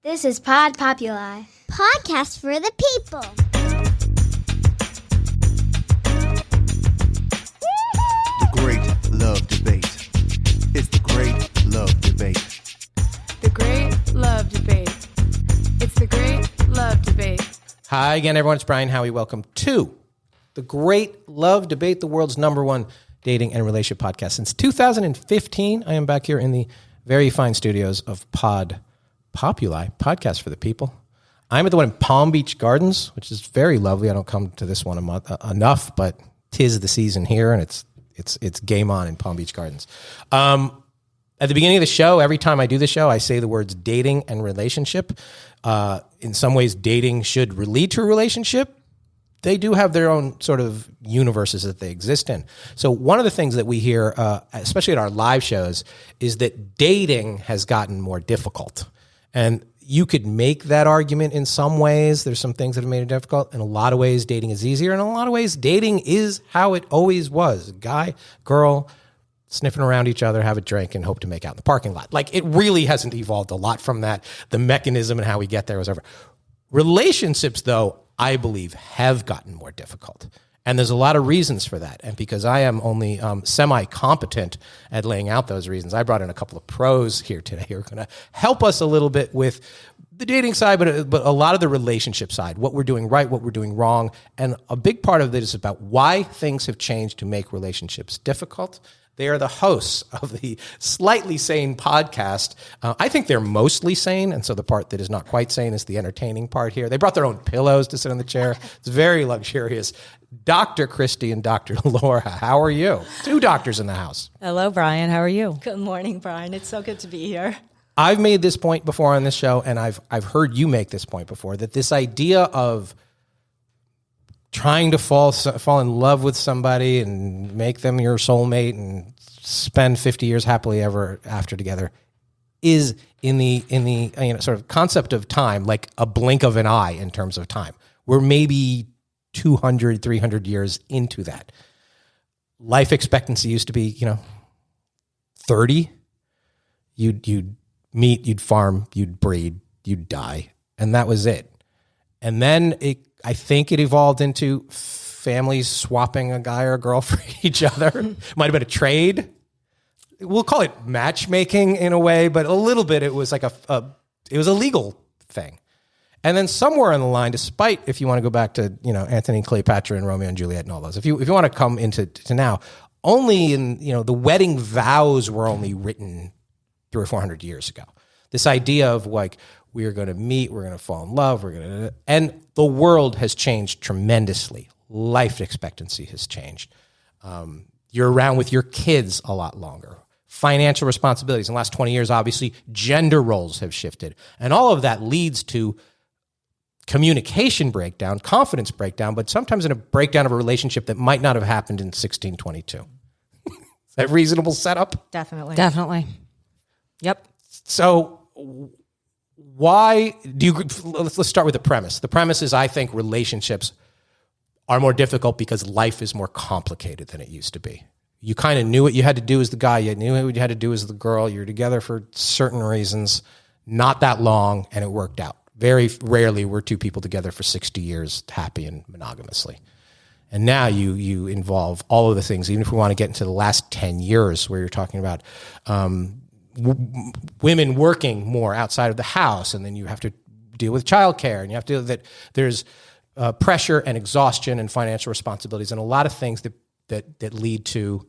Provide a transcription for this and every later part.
This is Pod Populi. Podcast for the people. The Great Love Debate. It's the Great Love Debate. The Great Love Debate. It's the Great Love Debate. Hi again, everyone. It's Brian Howie. Welcome to the Great Love Debate, the world's #1 dating and relationship podcast. Since 2015, I am back here in the very fine studios of Pod Populi, Podcast for the People. I'm at the one in Palm Beach Gardens, which is very lovely. I don't come to this one enough, but 'tis the season here, and it's game on in Palm Beach Gardens. At the beginning of the show, every time I do the show, I say the words dating and relationship. In some ways, dating should lead to a relationship. They do have their own sort of universes that they exist in. So one of the things that we hear, especially at our live shows, is that dating has gotten more difficult. And you could make that argument in some ways. There's some things that have made it difficult. In a lot of ways, dating is easier. In a lot of ways, dating is how it always was. Guy, girl, sniffing around each other, have a drink, and hope to make out in the parking lot. Like, it really hasn't evolved a lot from that. The mechanism and how we get there was over. Relationships, though, I believe, have gotten more difficult. And there's a lot of reasons for that. And because I am only semi-competent at laying out those reasons, I brought in a couple of pros here today who are going to help us a little bit with the dating side, but a lot of the relationship side, what we're doing right, what we're doing wrong. And a big part of it is about why things have changed to make relationships difficult. They are the hosts of the Slightly Sane podcast. I think they're mostly sane, and so the part that is not quite sane is the entertaining part here. They brought their own pillows to sit on the chair. It's very luxurious. Dr. Kristie and Dr. Laura, how are you? 2 doctors in the house. Hello, Brian. How are you? Good morning, Brian. It's so good to be here. I've made this point before on this show, and I've heard you make this point before, that this idea of trying to fall in love with somebody and make them your soulmate and spend 50 years happily ever after together is in the sort of concept of time, like a blink of an eye in terms of time. We're maybe 200, 300 years into that. Life expectancy used to be, 30. You'd meet, you'd farm, you'd breed, you'd die, and that was it. And then I think it evolved into families swapping a guy or a girl for each other. Might have been a trade. We'll call it matchmaking in a way, but a little bit it was like it was a legal thing. And then somewhere on the line, despite if you want to go back to Anthony, Cleopatra, and Romeo and Juliet and all those, if you want to come into now, only in the wedding vows were only written 300 or 400 years ago. This idea of like, we're going to meet, we're going to fall in love, and the world has changed tremendously. Life expectancy has changed. You're around with your kids a lot longer. Financial responsibilities. In the last 20 years, obviously, gender roles have shifted. And all of that leads to communication breakdown, confidence breakdown, but sometimes in a breakdown of a relationship that might not have happened in 1622. Is that a reasonable setup? Definitely. Yep. So why do you, let's start with the premise. The premise is, I think relationships are more difficult because life is more complicated than it used to be. You kind of knew what you had to do as the guy. You knew what you had to do as the girl. You're together for certain reasons, not that long, and it worked out. Very rarely were 2 people together for 60 years, happy and monogamously. And now you involve all of the things, even if we want to get into the last 10 years where you're talking about women working more outside of the house, and then you have to deal with childcare, and you have to that there's pressure and exhaustion and financial responsibilities and a lot of things that lead to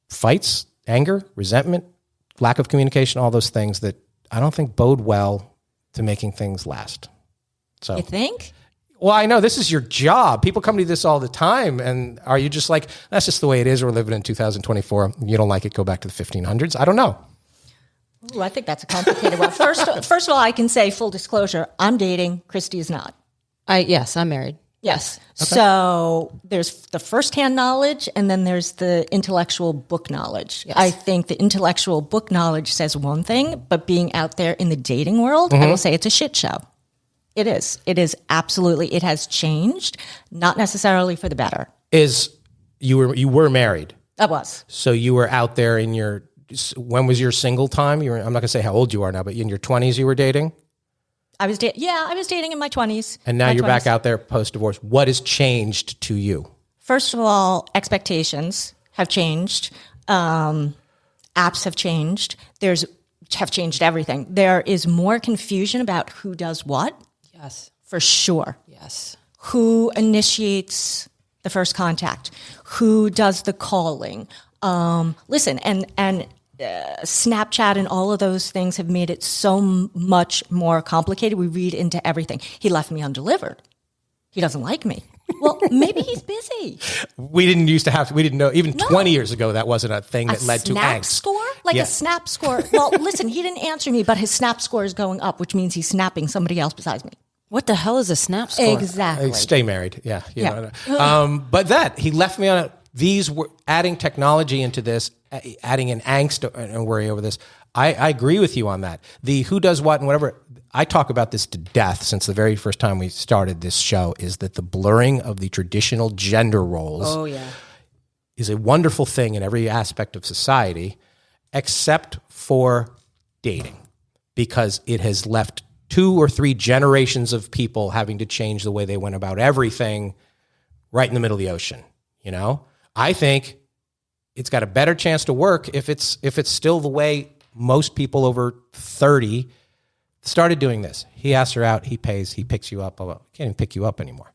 fights, anger, resentment, lack of communication, all those things that I don't think bode well to making things last. So You think? Well, I know this is your job. People come to this all the time. And are you just like, that's just the way it is. We're living in 2024. You don't like it, go back to the 1500s. I don't know. Ooh, I think that's a complicated one. First of all, I can say full disclosure, I'm dating. Kristie is not. Yes, I'm married. Yes. Okay. So there's the firsthand knowledge, and then there's the intellectual book knowledge. Yes. I think the intellectual book knowledge says one thing, but being out there in the dating world, I will say it's a shit show. It is. It is absolutely. It has changed, not necessarily for the better. You were married? I was. So you were out there in your when was your single time? I'm not going to say how old you are now, but in your 20s you were dating? I was dating in my 20s. And now you're back out there post-divorce. What has changed to you? First of all, expectations have changed. Apps have changed. Have changed everything. There is more confusion about who does what. Yes. For sure. Yes. Who initiates the first contact? Who does the calling? Listen, and Snapchat and all of those things have made it so much more complicated. We read into everything. He left me undelivered. He doesn't like me. Well, maybe he's busy. We didn't know, even 20 years ago, that wasn't a thing that led to angst. A score? A snap score. Well, listen, he didn't answer me, but his snap score is going up, which means he's snapping somebody else besides me. What the hell is a snap score? Exactly. Stay married. Yeah. But he left me on these were adding technology into this, adding an angst and worry over this. I agree with you on that. The who does what and whatever, I talk about this to death since the very first time we started this show, is that the blurring of the traditional gender roles is a wonderful thing in every aspect of society, except for dating, because it has left 2 or 3 generations of people having to change the way they went about everything right in the middle of the ocean. I think it's got a better chance to work if it's still the way most people over 30 started doing this. He asks her out, he pays, he picks you up. Although he can't even pick you up anymore.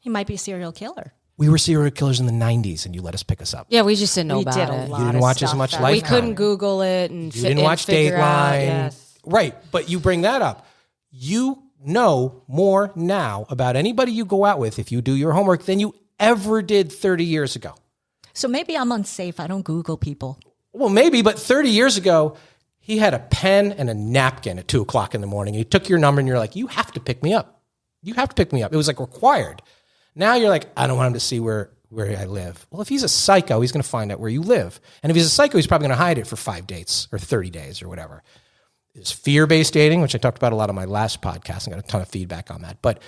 He might be a serial killer. We were serial killers in the 90s, and you let us pick us up. Yeah, we just didn't know about it. You didn't watch as much Lifetime. We couldn't Google it and you didn't watch Dateline. Yes. Right, but you bring that up. You know more now about anybody you go out with if you do your homework than you ever did 30 years ago. So maybe I'm unsafe. I don't Google people. Well, maybe, but 30 years ago, he had a pen and a napkin at 2 o'clock in the morning. He took your number and you're like, you have to pick me up. You have to pick me up. It was like required. Now you're like, I don't want him to see where I live. Well, if he's a psycho, he's going to find out where you live. And if he's a psycho, he's probably going to hide it for 5 dates or 30 days or whatever. There's fear-based dating, which I talked about a lot on my last podcast. I got a ton of feedback on that. But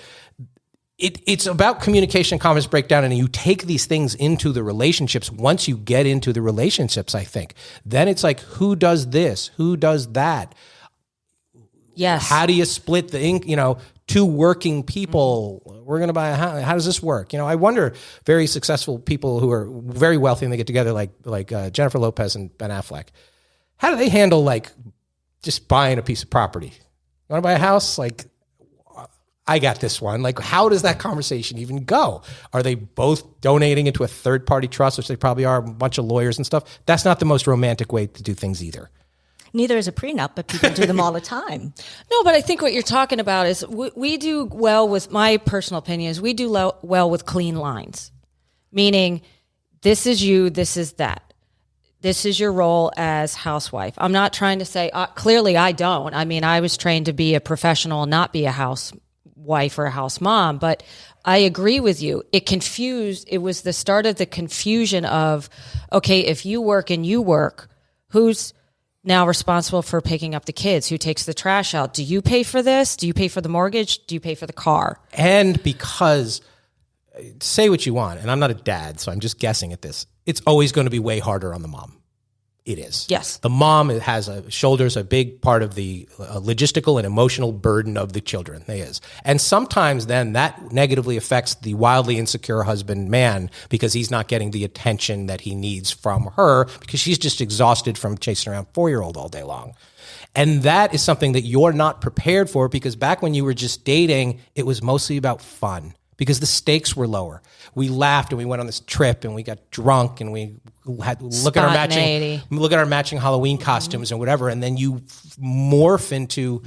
it's about communication, confidence breakdown, and you take these things into the relationships. Once you get into the relationships, I think, then it's like, who does this? Who does that? Yes. How do you split the ink? 2 working people, we're going to buy a house. How does this work? I wonder, very successful people who are very wealthy and they get together like Jennifer Lopez and Ben Affleck. How do they handle just buying a piece of property? You want to buy a house? I got this one. How does that conversation even go? Are they both donating into a third-party trust, which they probably are, a bunch of lawyers and stuff? That's not the most romantic way to do things either. Neither is a prenup, but people do them all the time. No, but I think what you're talking about is we do well with, my personal opinion is we do well with clean lines, meaning this is you, this is that. This is your role as housewife. I'm not trying to say, clearly I don't. I mean, I was trained to be a professional and not be a housewife or a house mom, but I agree with you. It was the start of the confusion of, okay, if you work and you work, who's now responsible for picking up the kids? Who takes the trash out? Do you pay for this? Do you pay for the mortgage? Do you pay for the car? And because, say what you want, and I'm not a dad, so I'm just guessing at this, it's always going to be way harder on the mom. It is. Yes. The mom shoulders a big part of the logistical and emotional burden of the children. They is. And sometimes then that negatively affects the wildly insecure husband man because he's not getting the attention that he needs from her because she's just exhausted from chasing around 4-year-old all day long. And that is something that you're not prepared for because back when you were just dating, it was mostly about fun because the stakes were lower. We laughed and we went on this trip and we got drunk and we had look at our matching Halloween costumes and whatever, and then you morph into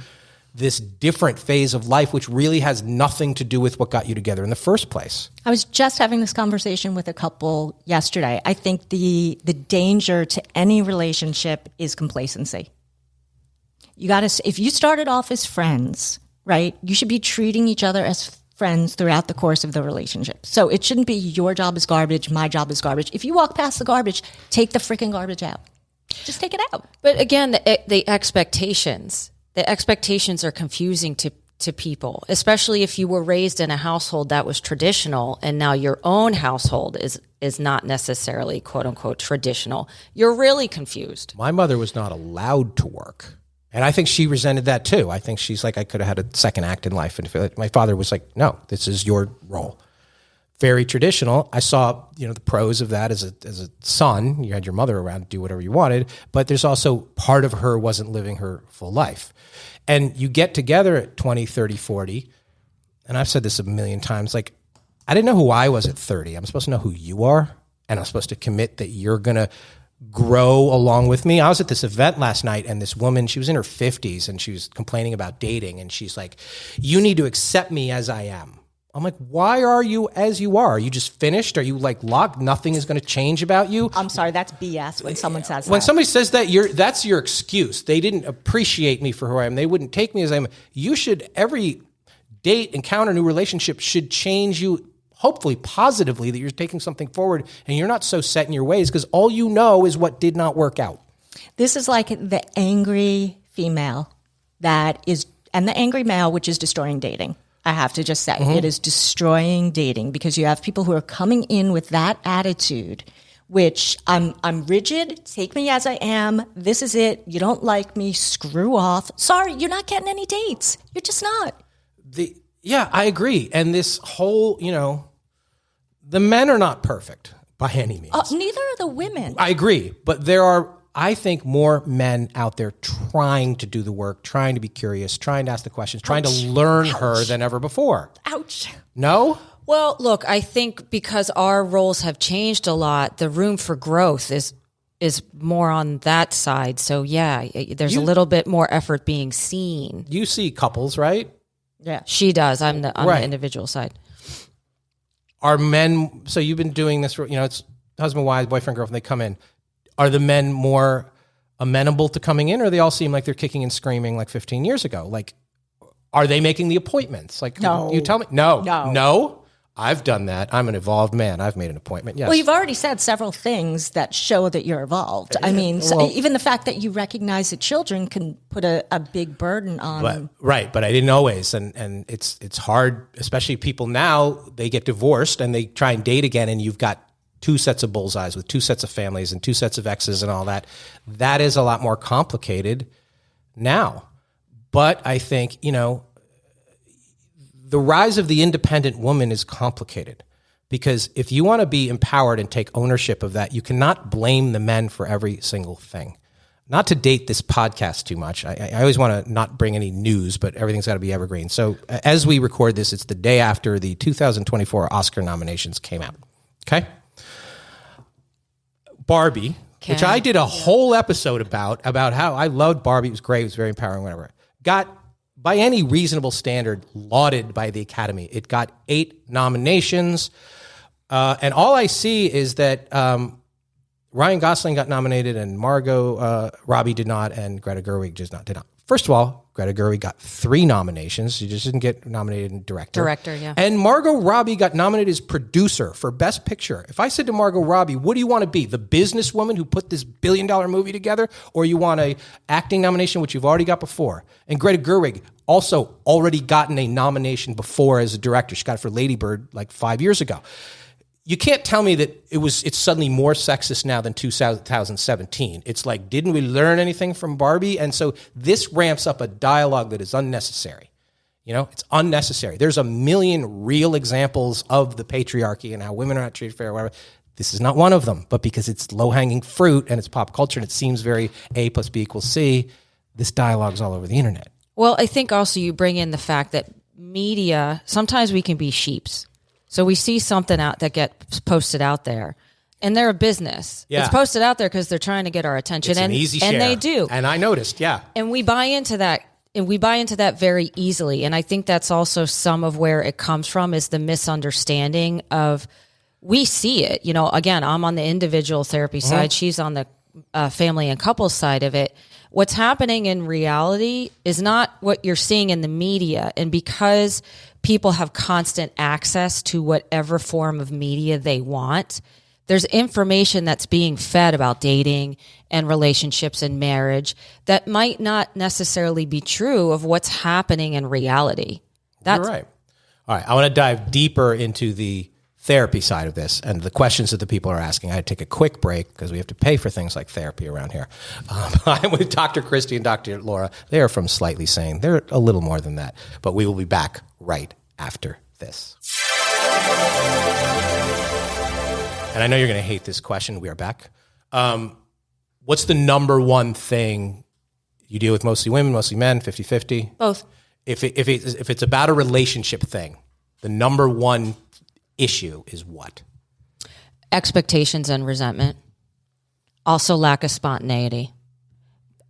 this different phase of life, which really has nothing to do with what got you together in the first place. I was just having this conversation with a couple yesterday. I think the danger to any relationship is complacency. If you started off as friends, right, you should be treating each other as friends throughout the course of the relationship. So it shouldn't be your job is garbage, my job is garbage. If you walk past the garbage, take the freaking garbage out. Just take it out. But again, the expectations are confusing to people, especially if you were raised in a household that was traditional and now your own household is not necessarily quote unquote traditional. You're really confused. My mother was not allowed to work. And I think she resented that too. I think she's like, I could have had a second act in life. And my father was like, no, this is your role. Very traditional. I saw, the pros of that as a son. You had your mother around to do whatever you wanted, but there's also part of her wasn't living her full life. And you get together at 20, 30, 40, and I've said this a million times, like, I didn't know who I was at 30. I'm supposed to know who you are, and I'm supposed to commit that you're going to grow along with me. I was at this event last night, and this woman, she was in her 50s, and she was complaining about dating, and she's like, you need to accept me as I am. I'm like, why are you as you are? Are you just finished? Are you like locked? Nothing is going to change about you? I'm sorry, that's BS when someone says that. When somebody says that, that's your excuse. They didn't appreciate me for who I am. They wouldn't take me as I am. You should, every date, encounter, new relationship should change you, hopefully positively, that you're taking something forward and you're not so set in your ways because all you know is what did not work out. This is like the angry female and the angry male, which is destroying dating. I have to just say, It is destroying dating because you have people who are coming in with that attitude, which I'm rigid, take me as I am, this is it, you don't like me, screw off. Sorry, you're not getting any dates. You're just not. Yeah, I agree. And this whole, the men are not perfect by any means. Neither are the women. I agree. But there are, I think, more men out there trying to do the work, trying to be curious, trying to ask the questions, trying to learn her than ever before. Ouch. No? Well, look, I think because our roles have changed a lot, the room for growth is more on that side. So yeah, there's a little bit more effort being seen. You see couples, right? Yeah. She does. I'm the individual side. Are men, so you've been doing this, it's husband, wife, boyfriend, girlfriend, they come in. Are the men more amenable to coming in, or they all seem like they're kicking and screaming like 15 years ago? Like, are they making the appointments? Like, No. You tell me. No. I've done that. I'm an evolved man. I've made an appointment. Yes. Well, you've already said several things that show that you're evolved. I mean, even the fact that you recognize that children can put a big burden on. But I didn't always. And it's hard, especially people now, they get divorced and they try and date again, and you've got two sets of bullseyes with two sets of families and two sets of exes and all that. That is a lot more complicated now. But I think, the rise of the independent woman is complicated because if you want to be empowered and take ownership of that, you cannot blame the men for every single thing. Not to date this podcast too much. I always want to not bring any news, but everything's got to be evergreen. So as we record this, it's the day after the 2024 Oscar nominations came out. Okay? Barbie, which I did a whole episode about how I loved Barbie. It was great. It was very empowering, whatever. Got, by any reasonable standard, lauded by the Academy. It got 8 nominations. And all I see is that Ryan Gosling got nominated and Margot Robbie did not, and Greta Gerwig did not. First of all, Greta Gerwig got 3 nominations. She just didn't get nominated in director. Director, yeah. And Margot Robbie got nominated as producer for Best Picture. If I said to Margot Robbie, what do you want to be? The businesswoman who put this billion-dollar movie together? Or you want a acting nomination, which you've already got before? And Greta Gerwig also already gotten a nomination before as a director. She got it for Lady Bird like 5 years ago. You can't tell me that it's suddenly more sexist now than 2017. It's like, didn't we learn anything from Barbie? And so this ramps up a dialogue that is unnecessary. It's unnecessary. There's a million real examples of the patriarchy and how women are not treated fair or whatever. This is not one of them, but because it's low-hanging fruit and it's pop culture and it seems very A plus B equals C, this dialogue's all over the internet. Well, I think also you bring in the fact that media, sometimes we can be sheeps. So we see something out that gets posted out there, and they're a business. Yeah. It's posted out there because they're trying to get our attention, It's an easy share. And they do. And I noticed, yeah. And we buy into that, very easily. And I think that's also some of where it comes from is the misunderstanding of we see it. Again, I'm on the individual therapy side. She's on the family and couples side of it. What's happening in reality is not what you're seeing in the media. And because people have constant access to whatever form of media they want, there's information that's being fed about dating and relationships and marriage that might not necessarily be true of what's happening in reality. You're right. All right. I want to dive deeper into the therapy side of this and the questions that the people are asking. I had to take a quick break because we have to pay for things like therapy around here. I'm with Dr. Kristie and Dr. Laura. They are from Slightly Sane. They're a little more than that, but we will be back right after this. And I know you're going to hate this question. We are back. What's the number one thing you deal with? Mostly women, mostly men, 50-50? Both. If it's about a relationship thing, the number one issue is what? Expectations and resentment. Also lack of spontaneity.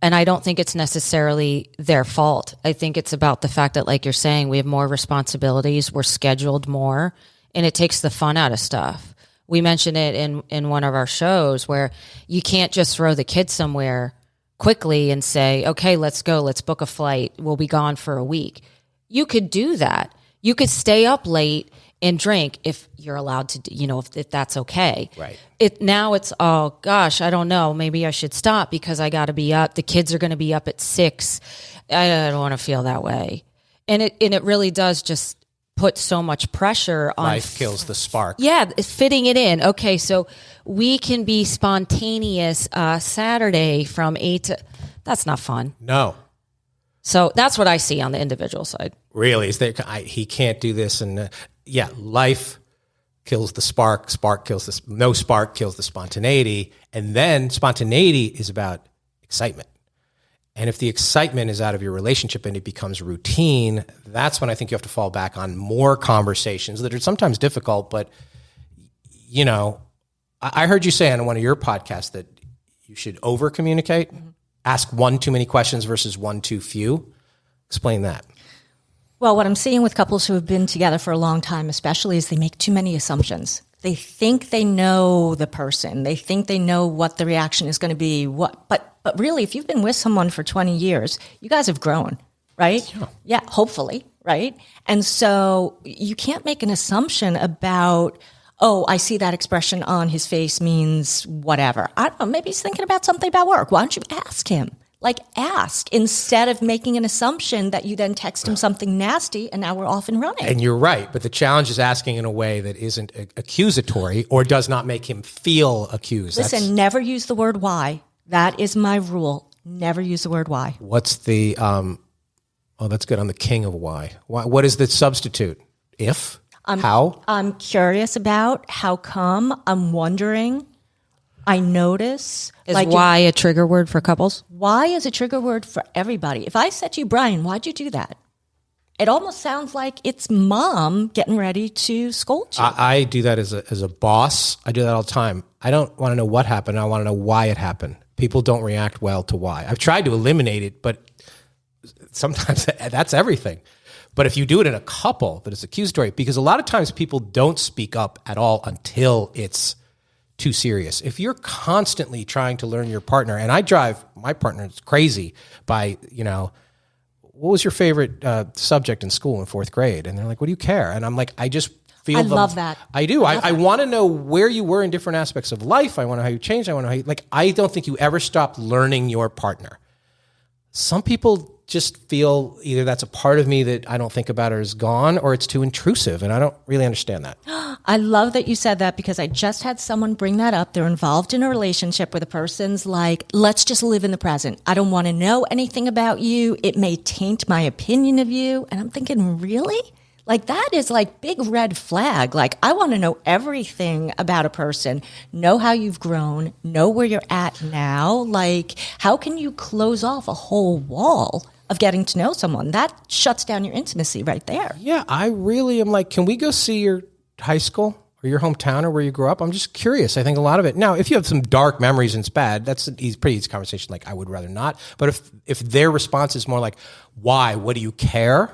And I don't think it's necessarily their fault. I think it's about the fact that, like you're saying, we have more responsibilities, we're scheduled more, and it takes the fun out of stuff. We mentioned it in one of our shows where you can't just throw the kids somewhere quickly and say, okay, let's go, let's book a flight, we'll be gone for a week. You could do that. You could stay up late and drink if you're allowed to, if that's okay. Right. Now it's, oh gosh, I don't know. Maybe I should stop because I got to be up. The kids are going to be up at 6. I don't want to feel that way. And it really does just put so much pressure on. Life kills the spark. Yeah. Fitting it in. Okay. So we can be spontaneous Saturday from 8 to, that's not fun. No. So that's what I see on the individual side. Really? He can't do this. And life kills the spark. No spark kills the spontaneity. And then spontaneity is about excitement. And if the excitement is out of your relationship and it becomes routine, that's when I think you have to fall back on more conversations that are sometimes difficult. But, I heard you say on one of your podcasts that you should over communicate. Mm-hmm. Ask one too many questions versus one too few. Explain that. Well, what I'm seeing with couples who have been together for a long time, especially, is they make too many assumptions. They think they know the person. They think they know what the reaction is going to be. But really, if you've been with someone for 20 years, you guys have grown, right? Yeah, hopefully, right? And so you can't make an assumption about, oh, I see that expression on his face means whatever. I don't know, maybe he's thinking about something about work. Why don't you ask him? Ask instead of making an assumption that you then text him something nasty and now we're off and running. And you're right, but the challenge is asking in a way that isn't accusatory or does not make him feel accused. Listen, never use the word why. That is my rule. Never use the word why. What's the, that's good. I'm the king of why. What is the substitute? If? How? I'm curious about, how come, I'm wondering, I notice. Is why a trigger word for couples? Why is a trigger word for everybody? If I said to you, Brian, why'd you do that? It almost sounds like it's mom getting ready to scold you. I do that as a boss. I do that all the time. I don't want to know what happened. I want to know why it happened. People don't react well to why. I've tried to eliminate it, but sometimes that's everything. But if you do it in a couple that is accusatory, because a lot of times people don't speak up at all until it's too serious. If you're constantly trying to learn your partner, and I drive my partner crazy by, what was your favorite subject in school in 4th grade? And they're like, what do you care? And I'm like, I just feel I love that. I do. I want to know where you were in different aspects of life. I want to know how you changed. I want to know how I don't think you ever stop learning your partner. Some people just feel either that's a part of me that I don't think about or is gone, or it's too intrusive, and I don't really understand that. I love that you said that because I just had someone bring that up. They're involved in a relationship where the person's like, let's just live in the present. I don't want to know anything about you. It may taint my opinion of you. And I'm thinking, really? That is big red flag. I want to know everything about a person, know how you've grown, know where you're at now. How can you close off a whole wall of getting to know someone? That shuts down your intimacy right there. Yeah, I really am can we go see your high school or your hometown or where you grew up? I'm just curious. I think a lot of it. Now, if you have some dark memories and it's bad, that's a pretty easy conversation. I would rather not. But if their response is more why? What do you care?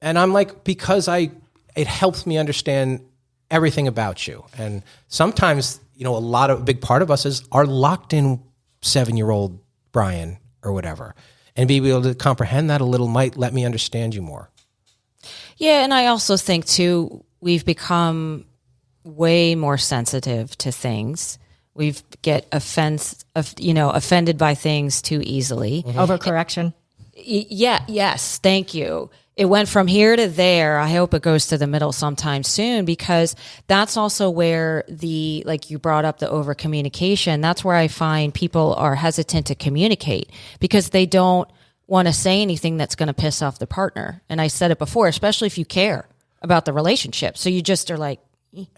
And I'm because it helps me understand everything about you. And sometimes, a big part of us are locked in 7-year-old Brian or whatever. And being able to comprehend that a little might let me understand you more. Yeah, and I also think too, we've become way more sensitive to things. We get offended by things too easily. Mm-hmm. Overcorrection. Yes, thank you. it went from here to there. I hope it goes to the middle sometime soon, because that's also where like you brought up the over communication. That's where I find people are hesitant to communicate because they don't want to say anything that's going to piss off the partner. And I said it before, especially if you care about the relationship. So you just are like,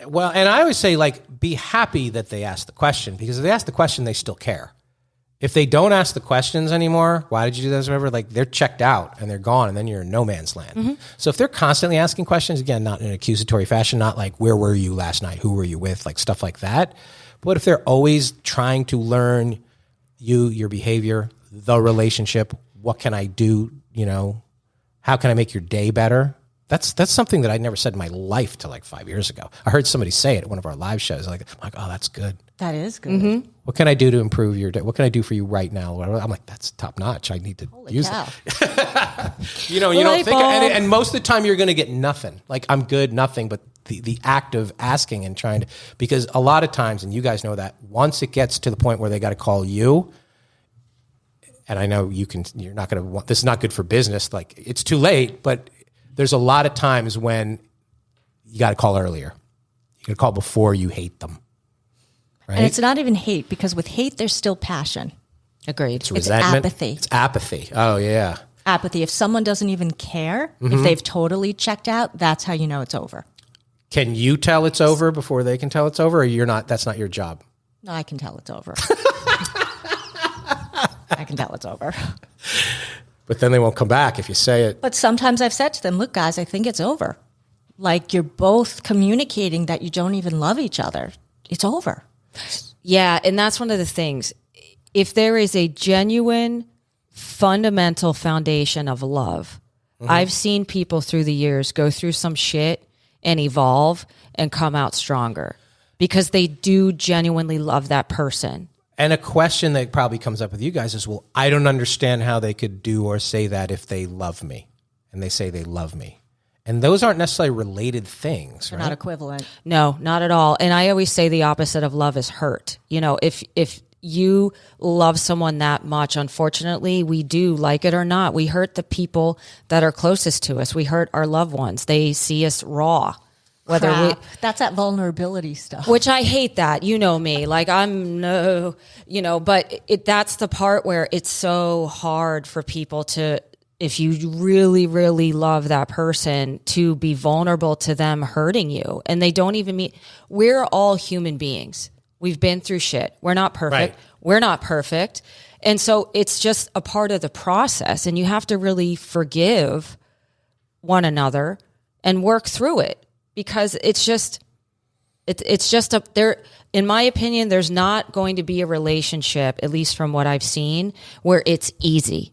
well, and I always say, like, be happy that they asked the question, because if they ask the question, they still care. If they don't ask the questions anymore, why did you do this, whatever, like, they're checked out and they're gone, and then you're in no man's land. So if they're constantly asking questions, again, not in an accusatory fashion, not like, where were you last night? Who were you with? Like, stuff like that. But if they're always trying to learn you, your behavior, the relationship, what can I do? You know, how can I make your day better? That's something that I never said in my life till like 5 years ago. I heard somebody say it at one of our live shows. I'm like, oh, that's good. That is good. What can I do to improve your day? What can I do for you right now? I'm like, that's top notch. I need to use it. You know, you don't think, and most of the time you're going to get nothing. Like, I'm good, nothing, but the act of asking and trying to, because a lot of times, and you guys know that, once it gets to the point where they got to call you, and I know you're not going to want, this is not good for business. Like, it's too late, but there's a lot of times when you got to call earlier. You got to call before you hate them. Right? And it's not even hate, because with hate, there's still passion. agreed. It's resentment. Apathy. It's apathy. Oh, yeah. Apathy. If someone doesn't even care, if they've totally checked out, that's how you know it's over. Can you tell it's over before they can tell it's over, or you're not? That's not your job? No, I can tell it's over. I can tell it's over. But then they won't come back if you say it. But sometimes I've said to them, look, guys, I think it's over. Like, you're both communicating that you don't even love each other. It's over. Yeah, and that's one of the things. If there is a genuine, fundamental foundation of love, I've seen people through the years go through some shit and evolve and come out stronger because they do genuinely love that person. And a question that probably comes up with you guys is, well, I don't understand how they could do or say that if they love me. And they say they love me. And those aren't necessarily related things, They're right? not equivalent. No, not at all. And I always say the opposite of love is hurt. You know, if you love someone that much, unfortunately, we do, like it or not, we hurt the people that are closest to us. We hurt our loved ones. They see us raw. Whether Crap. That's that vulnerability stuff. which I hate that, you know me, like but that's the part where it's so hard for people to, if you really, really love that person, to be vulnerable to them hurting you. And they don't even mean, we're all human beings. We've been through shit. We're not perfect. Right. We're not perfect. And so it's just a part of the process. And you have to really forgive one another and work through it. Because it's just in my opinion, there's not going to be a relationship, at least from what I've seen, where it's easy.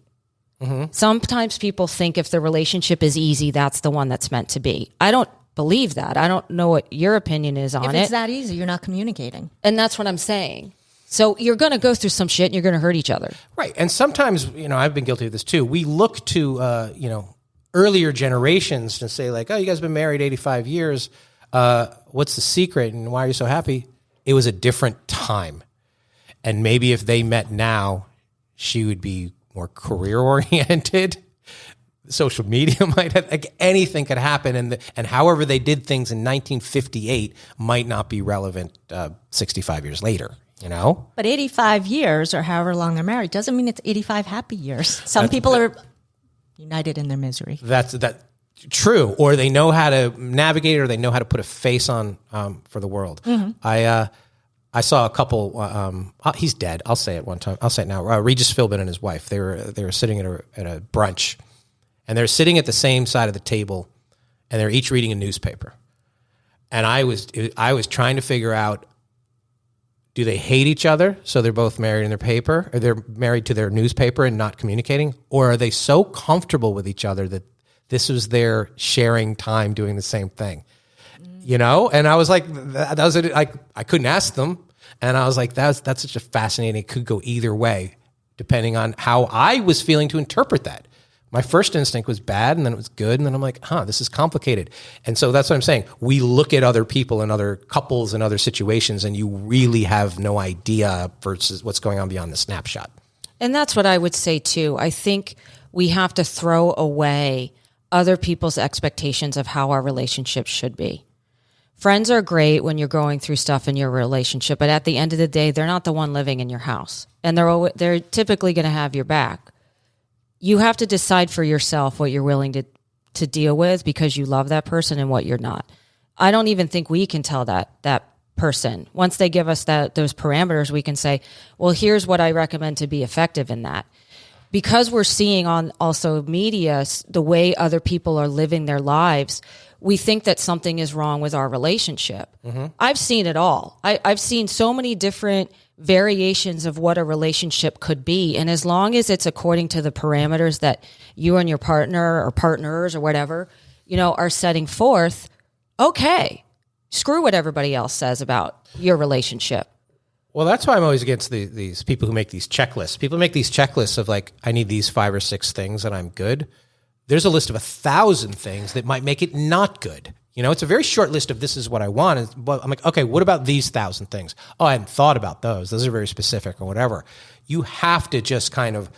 Sometimes people think if the relationship is easy, that's the one that's meant to be. I don't believe that. I don't know what your opinion is on it. If it's that easy, you're not communicating. And that's what I'm saying. So you're going to go through some shit and you're going to hurt each other. Right. And sometimes, I've been guilty of this too. We look to, earlier generations to say like, oh, you guys have been married 85 years. What's the secret and why are you so happy? It was a different time. And maybe if they met now, she would be more career oriented. Social media might have, like, anything could happen. And however they did things in 1958 might not be relevant 65 years later, But 85 years or however long they're married doesn't mean it's 85 happy years. Some people are united in their misery. That's true. Or they know how to navigate it, or they know how to put a face on for the world. I saw a couple. He's dead. I'll say it one time. I'll say it now. Regis Philbin and his wife. They were sitting at a brunch, and they're sitting at the same side of the table, and they're each reading a newspaper. And I was trying to figure out, do they hate each other, so they're both married in their paper, or they're married to their newspaper and not communicating? Or are they so comfortable with each other that this was their sharing time doing the same thing? And I was like, that was it. I couldn't ask them. And I was like, that's such a fascinating, it could go either way, depending on how I was feeling to interpret that. My first instinct was bad, and then it was good, and then I'm like, this is complicated. And so that's what I'm saying. We look at other people and other couples and other situations, and you really have no idea versus what's going on beyond the snapshot. And that's what I would say too. I think we have to throw away other people's expectations of how our relationship should be. Friends are great when you're going through stuff in your relationship, but at the end of the day, they're not the one living in your house, and they're typically going to have your back. You have to decide for yourself what you're willing to deal with because you love that person and what you're not. I don't even think we can tell that person. Once they give us those parameters, we can say, well, here's what I recommend to be effective in that. Because we're seeing on also media the way other people are living their lives, we think that something is wrong with our relationship. Mm-hmm. I've seen it all. I've seen so many different variations of what a relationship could be. And as long as it's according to the parameters that you and your partner or partners or whatever, are setting forth, okay, screw what everybody else says about your relationship. Well, that's why I'm always against these people who make these checklists. People make these checklists of like, I need these 5 or 6 things and I'm good. There's a list of 1,000 things that might make it not good. It's a very short list of this is what I want. But I'm like, okay, what about these 1,000 things? Oh, I hadn't thought about those. Those are very specific or whatever. You have to just kind of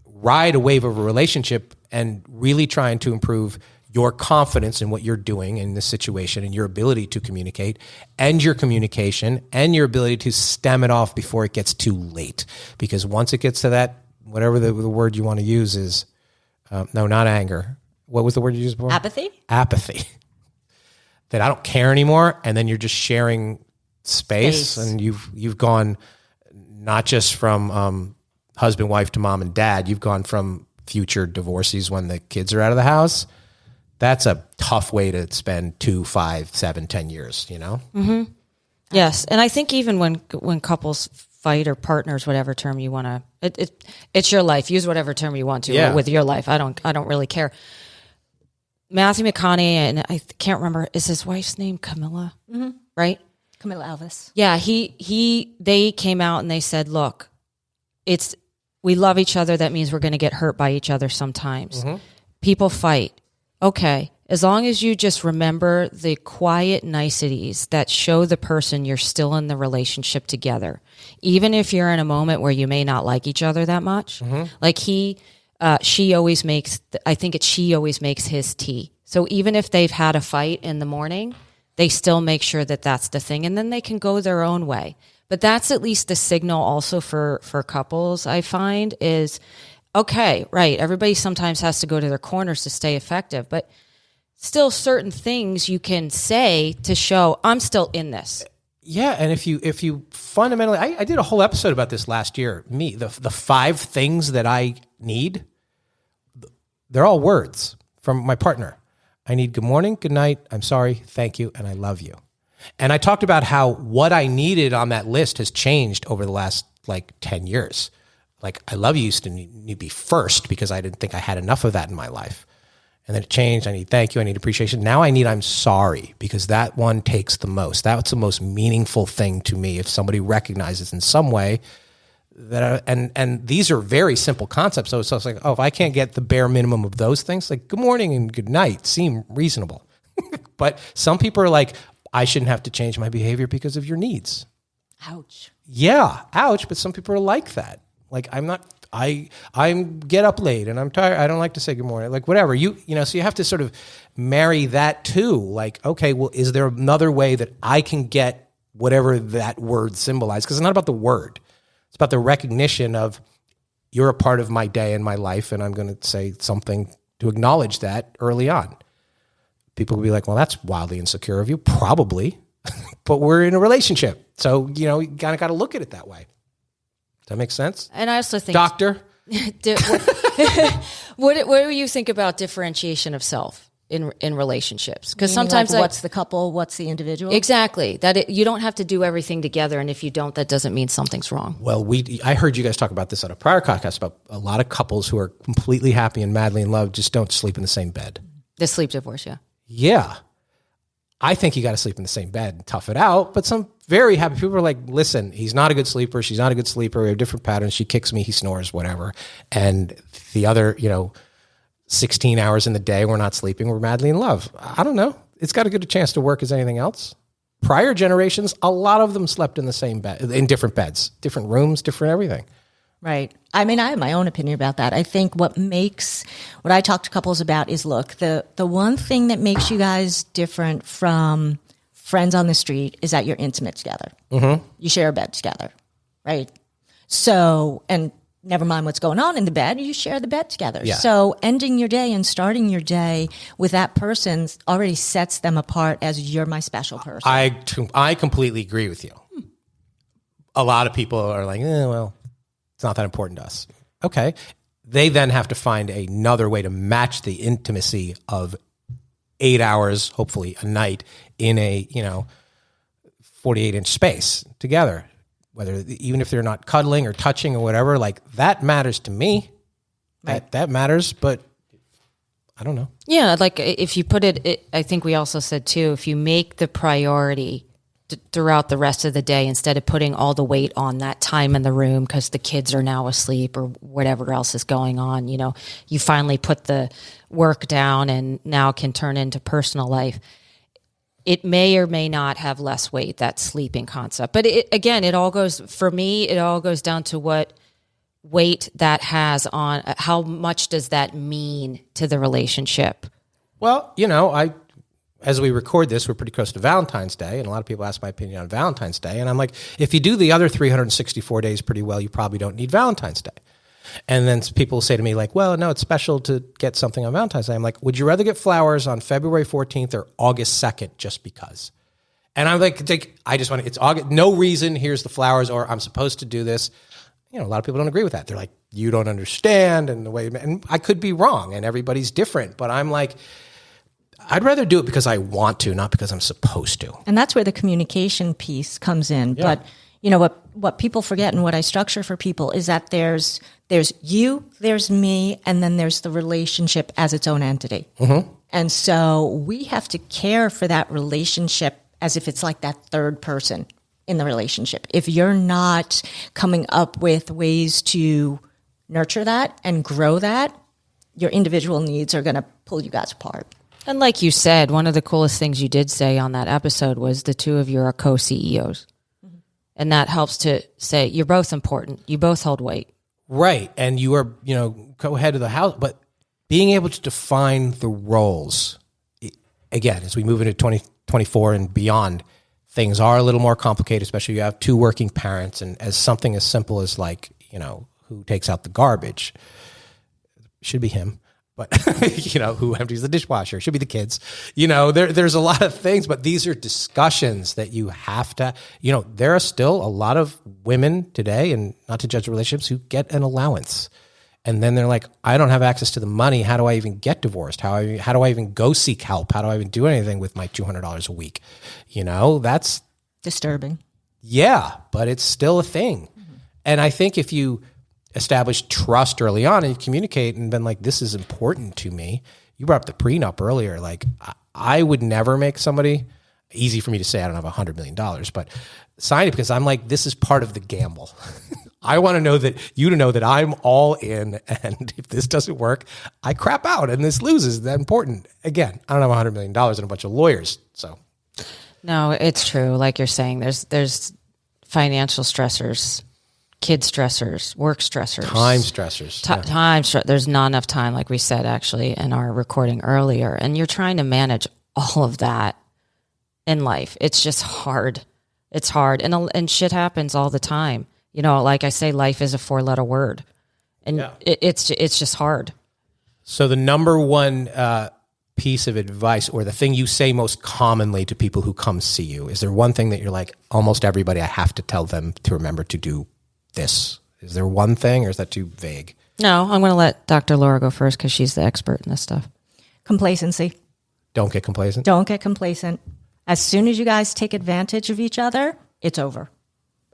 ride a wave of a relationship and really trying to improve your confidence in what you're doing in this situation and your ability to communicate and your communication and your ability to stem it off before it gets too late. Because once it gets to that, whatever the word you want to use is, no, not anger. What was the word you used before? Apathy. That I don't care anymore. And then you're just sharing space. And you've gone not just from husband, wife to mom and dad. You've gone from future divorcees when the kids are out of the house. That's a tough way to spend 2, 5, 7, 10 years, Mm-hmm. Yes. And I think even when couples fight or partners, whatever term you want to, it's your life. Use whatever term you want to with your life. I don't really care. Matthew McConaughey, and I can't remember, is his wife's name Camilla? Mm-hmm. Right? Camilla Alvis. Yeah. They came out and they said, look, we love each other. That means we're going to get hurt by each other sometimes. Mm-hmm. People fight. Okay, as long as you just remember the quiet niceties that show the person you're still in the relationship together, even if you're in a moment where you may not like each other that much. Mm-hmm. Like she always makes his tea. So even if they've had a fight in the morning, they still make sure that that's the thing, and then they can go their own way. But that's at least the signal also for couples, I find, is okay, right. Everybody sometimes has to go to their corners to stay effective, but still certain things you can say to show I'm still in this. Yeah. And if you fundamentally, I did a whole episode about this last year. The 5 things that I need, they're all words from my partner. I need good morning, good night, I'm sorry, thank you, and I love you. And I talked about how what I needed on that list has changed over the last 10 years. Like, I love you used to need to be first because I didn't think I had enough of that in my life. And then it changed. I need thank you. I need appreciation. Now I need I'm sorry because that one takes the most. That's the most meaningful thing to me. If somebody recognizes in some way that, and these are very simple concepts. So it's like, if I can't get the bare minimum of those things, like good morning and good night seem reasonable. But some people are like, I shouldn't have to change my behavior because of your needs. Ouch. Yeah. Ouch. But some people are like that. Like I'm get up late and I'm tired. I don't like to say good morning. Like whatever so you have to sort of marry that too. Like, okay, well, is there another way that I can get whatever that word symbolizes? Because it's not about the word. It's about the recognition of you're a part of my day and my life. And I'm going to say something to acknowledge that early on. People will be like, well, that's wildly insecure of you. Probably, but we're in a relationship. So, you kind of got to look at it that way. Does that make sense? And I also think... Doctor? What do you think about differentiation of self in relationships? Because sometimes... what's the couple, what's the individual? Exactly. You don't have to do everything together, and if you don't, that doesn't mean something's wrong. Well, I heard you guys talk about this on a prior podcast about a lot of couples who are completely happy and madly in love just don't sleep in the same bed. The sleep divorce, yeah. Yeah. I think you got to sleep in the same bed and tough it out. But some very happy people are like, listen, he's not a good sleeper. She's not a good sleeper. We have different patterns. She kicks me. He snores, whatever. And the other, 16 hours in the day, we're not sleeping. We're madly in love. I don't know. It's got as good a chance to work as anything else. Prior generations, a lot of them slept in the same bed, in different beds, different rooms, different everything. Right. I mean, I have my own opinion about that. I think what I talk to couples about is, look, the one thing that makes you guys different from friends on the street is that you're intimate together. Mm-hmm. You share a bed together, right? So, and never mind what's going on in the bed, you share the bed together. Yeah. So ending your day and starting your day with that person already sets them apart as you're my special person. I completely agree with you. A lot of people are like, well, it's not that important to us. Okay. They then have to find another way to match the intimacy of 8 hours, hopefully a night, in a 48-inch space together. Whether even if they're not cuddling or touching or whatever, like that matters to me. Right. That matters, but I don't know. Yeah, like if you put it, I think we also said too, if you make the priority throughout the rest of the day, instead of putting all the weight on that time in the room because the kids are now asleep or whatever else is going on, you finally put the work down and now can turn into personal life. It may or may not have less weight, that sleeping concept. But it all goes down to what weight that has on, how much does that mean to the relationship? Well, as we record this, we're pretty close to Valentine's Day, and a lot of people ask my opinion on Valentine's Day. And I'm like, if you do the other 364 days pretty well, you probably don't need Valentine's Day. And then people say to me like, well, no, it's special to get something on Valentine's Day. I'm like, would you rather get flowers on February 14th or August 2nd just because? And I'm like, I just want to, it's August, no reason, here's the flowers, or I'm supposed to do this. A lot of people don't agree with that. They're like, you don't understand, and I could be wrong, and everybody's different. But I'm like, I'd rather do it because I want to, not because I'm supposed to. And that's where the communication piece comes in. Yeah. But what people forget and what I structure for people is that there's you, there's me, and then there's the relationship as its own entity. Mm-hmm. And so we have to care for that relationship as if it's like that third person in the relationship. If you're not coming up with ways to nurture that and grow that, your individual needs are going to pull you guys apart. And like you said, one of the coolest things you did say on that episode was the two of you are co-CEOs. Mm-hmm. And that helps to say you're both important. You both hold weight. Right. And you are, co-head of the house, but being able to define the roles, again, as we move into 2024 and beyond, things are a little more complicated, especially you have two working parents, and as something as simple as like, who takes out the garbage, should be him. But, who empties the dishwasher? Should be the kids. There's a lot of things, but these are discussions that you have to, there are still a lot of women today, and not to judge relationships, who get an allowance. And then they're like, I don't have access to the money. How do I even get divorced? How do I even go seek help? How do I even do anything with my $200 a week? That's disturbing. Yeah, but it's still a thing. Mm-hmm. And I think if you establish trust early on and you communicate and been like, this is important to me. You brought up the prenup earlier. Like, I would never make somebody, easy for me to say, I don't have $100 million, but sign it because I'm like, this is part of the gamble. I want to know that I'm all in, and if this doesn't work, I crap out and this loses. That's important. Again, I don't have $100 million and a bunch of lawyers. So no, it's true. Like you're saying, there's financial stressors, kid stressors, work stressors, time stressors, there's not enough time, like we said actually in our recording earlier, and you're trying to manage all of that in life. It's just hard. It's hard, and shit happens all the time. Like I say, life is a 4-letter word, and it's just hard. So the number one piece of advice, or the thing you say most commonly to people who come see you, is there one thing that you're like, almost everybody, I have to tell them to remember to do this? Is there one thing, or is that too vague? No, I'm going to let Dr. Laura go first because she's the expert in this stuff. Complacency. Don't get complacent. Don't get complacent. As soon as you guys take advantage of each other, it's over.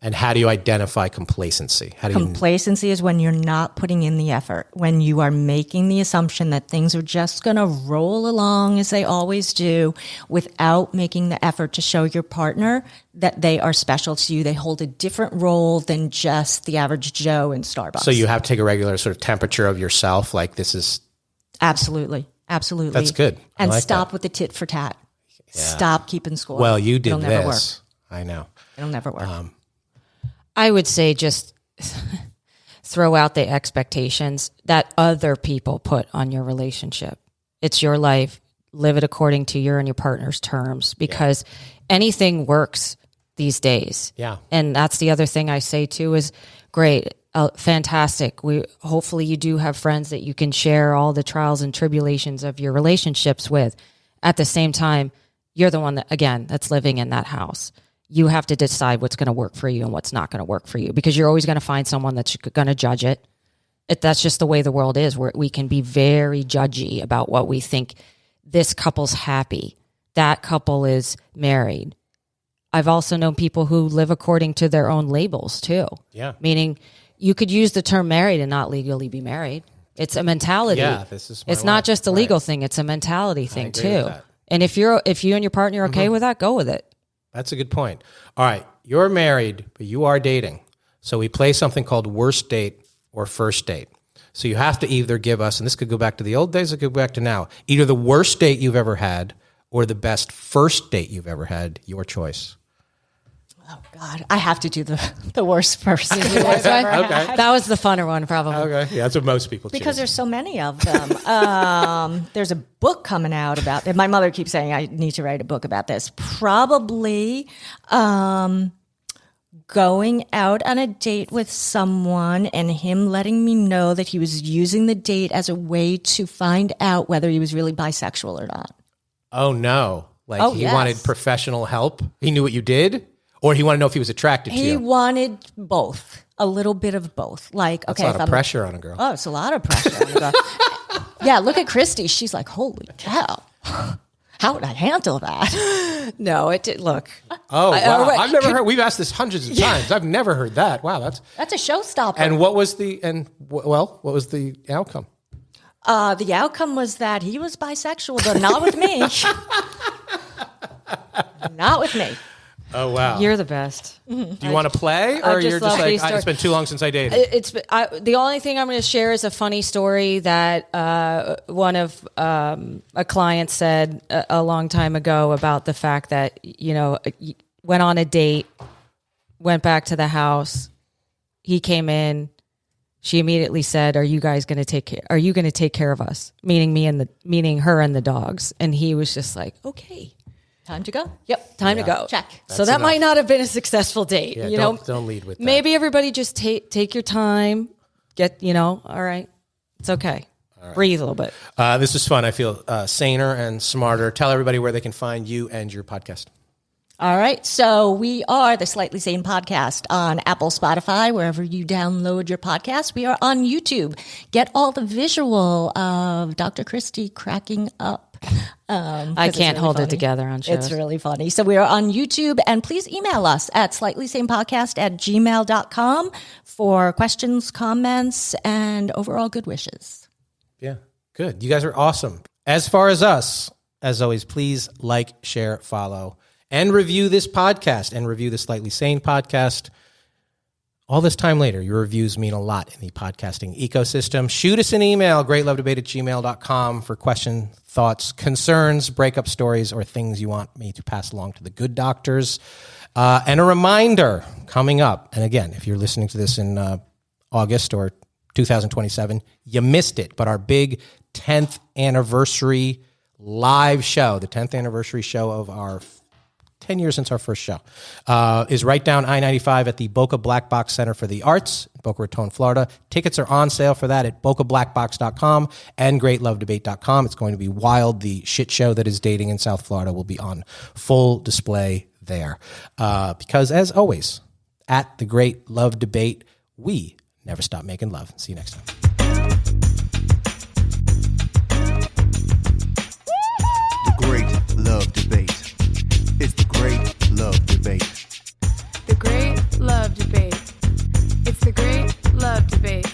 And how do you identify complacency? Complacency is when you're not putting in the effort, when you are making the assumption that things are just going to roll along as they always do without making the effort to show your partner that they are special to you. They hold a different role than just the average Joe in Starbucks. So you have to take a regular sort of temperature of yourself, like this is... Absolutely. That's good. And like stop with the tit for tat. Yeah. Stop keeping score. Well, you did It'll this. Never work. I know. It'll never work. I would say just throw out the expectations that other people put on your relationship. It's your life. Live it according to your and your partner's terms, because anything works these days. Yeah. And that's the other thing I say too is great. Fantastic. Hopefully you do have friends that you can share all the trials and tribulations of your relationships with. At the same time, you're the one that, again, that's living in that house. You have to decide what's going to work for you and what's not going to work for you, because you're always going to find someone that's going to judge it. That's just the way the world is, where we can be very judgy about what we think. This couple's happy. That couple is married. I've also known people who live according to their own labels too. Yeah. Meaning you could use the term married and not legally be married. It's a mentality. Yeah, this is it's not just a legal thing. It's a mentality thing too. And if you and your partner are okay with that, go with it. That's a good point. All right. You're married, but you are dating. So we play something called worst date or first date. So you have to either give us, and this could go back to the old days, it could go back to now, either the worst date you've ever had or the best first date you've ever had. Your choice. Oh, God. I have to do the worst first. Okay. That was the funner one, probably. Okay. Yeah, that's what most people choose. Because there's so many of them. There's a book coming out about it. My mother keeps saying I need to write a book about this. Probably going out on a date with someone and him letting me know that he was using the date as a way to find out whether he was really bisexual or not. Oh, no. He wanted professional help? He knew what you did? Or he wanted to know if he was attracted to you? He wanted both. A little bit of both. That's a lot of pressure on a girl. Oh, it's a lot of pressure on a girl. Yeah, look at Kristie. She's like, holy cow. How would I handle that? No, it did. Look. Oh, wow. I've never heard. We've asked this hundreds of times. I've never heard that. Wow, that's a showstopper. And what was the outcome? The outcome was that he was bisexual, but not with me. Not with me. Oh, wow. You're the best. Do you want to play? Or you're just like, it's been too long since I dated? The only thing I'm going to share is a funny story that one of a client said a long time ago about the fact that, went on a date, went back to the house. He came in. She immediately said, "Are you guys going to take care? Are you going to take care of us?" Meaning her and the dogs. And he was just like, "Okay. Time to go." Yep, time to go. Check. So that might not have been a successful date. Yeah, don't lead with that. Maybe everybody just take your time. Get, all right. It's okay. Right. Breathe a little bit. This is fun. I feel saner and smarter. Tell everybody where they can find you and your podcast. All right. So we are the Slightly Sane podcast on Apple, Spotify, wherever you download your podcast. We are on YouTube. Get all the visual of Dr. Kristie cracking up. I can't hold it together on shows. It's really funny. So we are on YouTube, and please email us at slightlysanepodcast@gmail.com for questions, comments, and overall good wishes. Yeah, good. You guys are awesome. As far as us, as always, please like, share, follow, and review this podcast and review the Slightly Sane podcast. All this time later, your reviews mean a lot in the podcasting ecosystem. Shoot us an email, greatlovedebate@gmail.com for questions, thoughts, concerns, breakup stories, or things you want me to pass along to the good doctors. And a reminder coming up, and again, if you're listening to this in August or 2027, you missed it, but our big 10th anniversary live show, the 10th anniversary show of our 10 years since our first show, is right down I-95 at the Boca Black Box Center for the Arts, Boca Raton, Florida. Tickets are on sale for that at bocablackbox.com and greatlovedebate.com. It's going to be wild. The shit show that is dating in South Florida will be on full display there. Because as always, at the Great Love Debate, we never stop making love. See you next time. The Great Love Debate. It's the Great Love Debate. The Great Love Debate. It's the Great Love Debate.